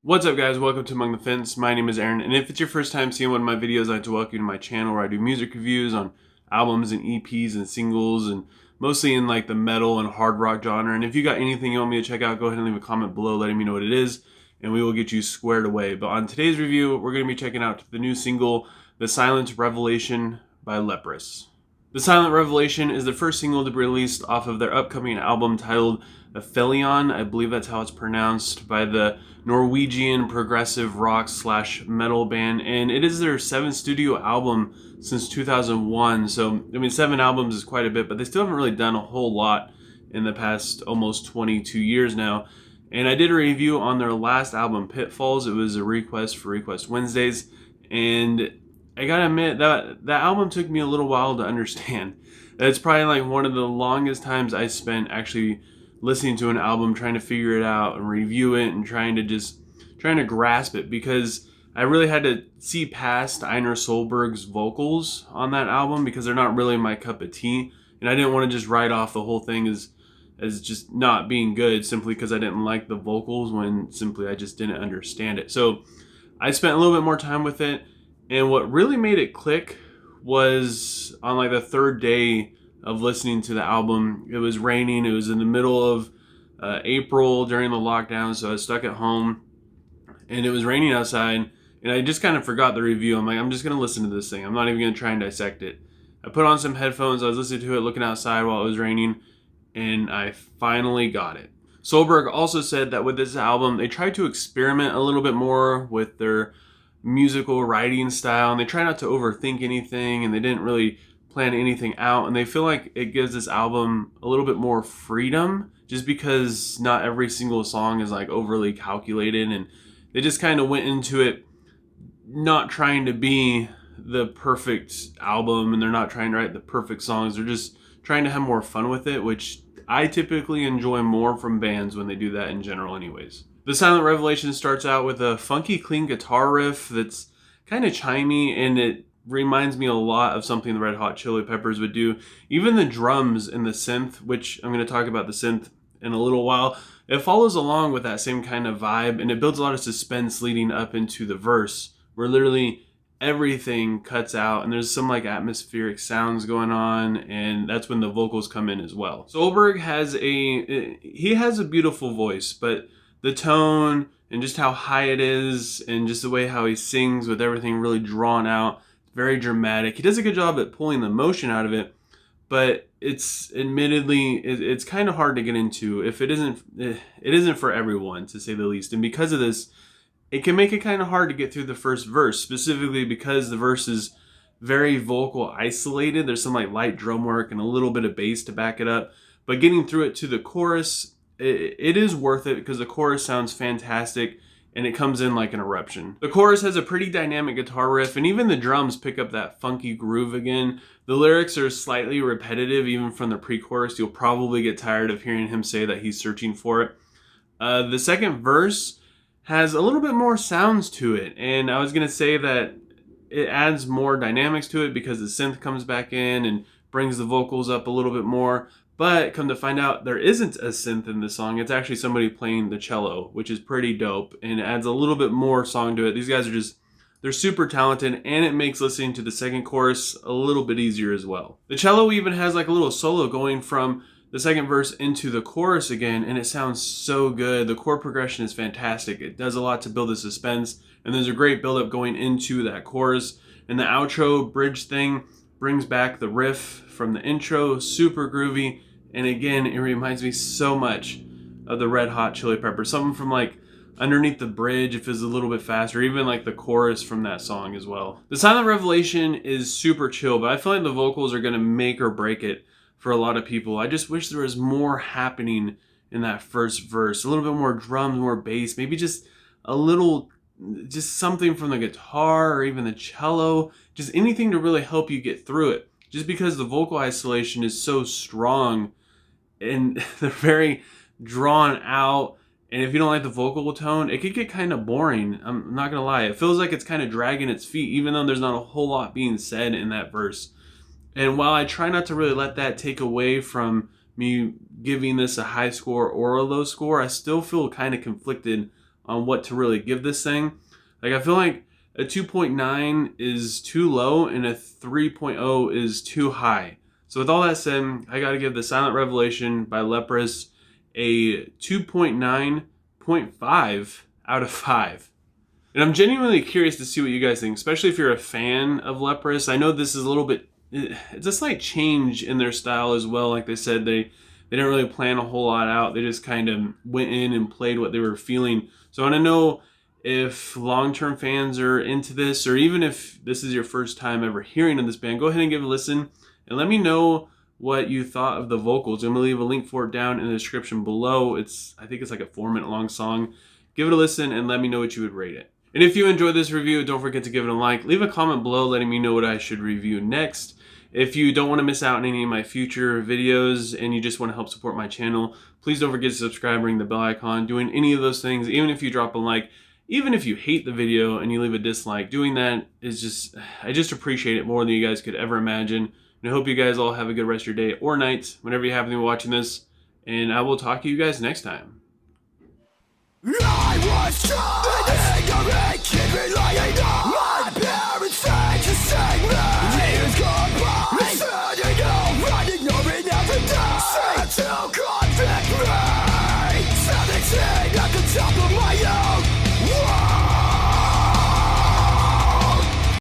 What's up, guys? Welcome to Among the Fence. My name is Aaron, and if it's your first time seeing one of my videos, I'd like to welcome you to my channel where I do music reviews on albums and EPs and singles, and mostly in like the metal and hard rock genre. And if you got anything you want me to check out, go ahead and leave a comment below letting me know what it is, and we will get you squared away. But on today's review, we're going to be checking out the new single, The Silent Revelation by Leprous. The Silent Revelation is the first single to be released off of their upcoming album titled Aphelion, I believe that's how it's pronounced, by the Norwegian progressive rock / metal band, and it is their 7th studio album since 2001. So, I mean, 7 albums is quite a bit, but they still haven't really done a whole lot in the past almost 22 years now. And I did a review on their last album, Pitfalls. It was a request for Request Wednesdays, and I gotta admit that album took me a little while to understand. It's probably like one of the longest times I spent actually listening to an album, trying to figure it out and review it and trying to grasp it, because I really had to see past Einar Solberg's vocals on that album because they're not really my cup of tea, and I didn't want to just write off the whole thing as just not being good simply because I didn't like the vocals, when simply I just didn't understand it. So I spent a little bit more time with it, and what really made it click was on like the third day of listening to the album. It was raining. It was in the middle of April during the lockdown, so I was stuck at home, and it was raining outside, and I just kind of forgot the review. I'm like, I'm just going to listen to this thing. I'm not even going to try and dissect it. I put on some headphones. I was listening to it, looking outside while it was raining, and I finally got it. Solberg also said that with this album, they tried to experiment a little bit more with their musical writing style, and they try not to overthink anything, and they didn't really plan anything out, and they feel like it gives this album a little bit more freedom, just because not every single song is like overly calculated, and they just kind of went into it not trying to be the perfect album, and they're not trying to write the perfect songs. They're just trying to have more fun with it, which I typically enjoy more from bands when they do that in general anyways. The Silent Revelation starts out with a funky, clean guitar riff that's kind of chimey, and it reminds me a lot of something the Red Hot Chili Peppers would do. Even the drums and the synth, which I'm going to talk about the synth in a little while, it follows along with that same kind of vibe, and it builds a lot of suspense leading up into the verse, where literally everything cuts out, and there's some like atmospheric sounds going on, and that's when the vocals come in as well. Solberg has a beautiful voice, but the tone and just how high it is, and just the way how he sings with everything really drawn out, very dramatic. He does a good job at pulling the emotion out of it, but it's kind of hard to get into. If it isn't for everyone, to say the least. And because of this, it can make it kind of hard to get through the first verse, specifically because the verse is very vocal isolated. There's some like light drum work and a little bit of bass to back it up. But getting through it to the chorus, it is worth it, because the chorus sounds fantastic, and it comes in like an eruption. The chorus has a pretty dynamic guitar riff, and even the drums pick up that funky groove again. The lyrics are slightly repetitive, even from the pre-chorus. You'll probably get tired of hearing him say that he's searching for it. The second verse has a little bit more sounds to it, and I was gonna say that it adds more dynamics to it because the synth comes back in and brings the vocals up a little bit more. But come to find out, there isn't a synth in this song. It's actually somebody playing the cello, which is pretty dope, and it adds a little bit more song to it. These guys are they're super talented, and it makes listening to the second chorus a little bit easier as well. The cello even has like a little solo going from the second verse into the chorus again, and it sounds so good. The chord progression is fantastic. It does a lot to build the suspense, and there's a great buildup going into that chorus. And the outro bridge thing brings back the riff from the intro, super groovy. And again, it reminds me so much of the Red Hot Chili Peppers. Something from like Underneath the Bridge, if it's a little bit faster, even like the chorus from that song as well. The Silent Revelation is super chill, but I feel like the vocals are gonna make or break it for a lot of people. I just wish there was more happening in that first verse. A little bit more drums, more bass, maybe just something from the guitar or even the cello, just anything to really help you get through it. Just because the vocal isolation is so strong, and they're very drawn out, and if you don't like the vocal tone, it could get kind of boring. I'm not gonna lie, it feels like it's kind of dragging its feet, even though there's not a whole lot being said in that verse. And while I try not to really let that take away from me giving this a high score or a low score, I still feel kind of conflicted on what to really give this thing. Like, I feel like a 2.9 is too low and a 3.0 is too high. So with all that said, I gotta give The Silent Revelation by Leprous a 2.9.5 out of 5. And I'm genuinely curious to see what you guys think, especially if you're a fan of Leprous. I know this is a little bit, it's a slight change in their style as well. Like they said, they didn't really plan a whole lot out. They just kind of went in and played what they were feeling. So I want to know if long-term fans are into this, or even if this is your first time ever hearing of this band, go ahead and give it a listen and let me know what you thought of the vocals. I'm gonna leave a link for it down in the description below. I think it's like a 4-minute long song. Give it a listen and let me know what you would rate it. And if you enjoyed this review, don't forget to give it a like. Leave a comment below letting me know what I should review next. If you don't want to miss out on any of my future videos and you just want to help support my channel, please don't forget to subscribe, ring the bell icon, doing any of those things. Even if you drop a like, even if you hate the video and you leave a dislike, doing that is just, I just appreciate it more than you guys could ever imagine. And I hope you guys all have a good rest of your day or night whenever you happen to be watching this. And I will talk to you guys next time. I was trying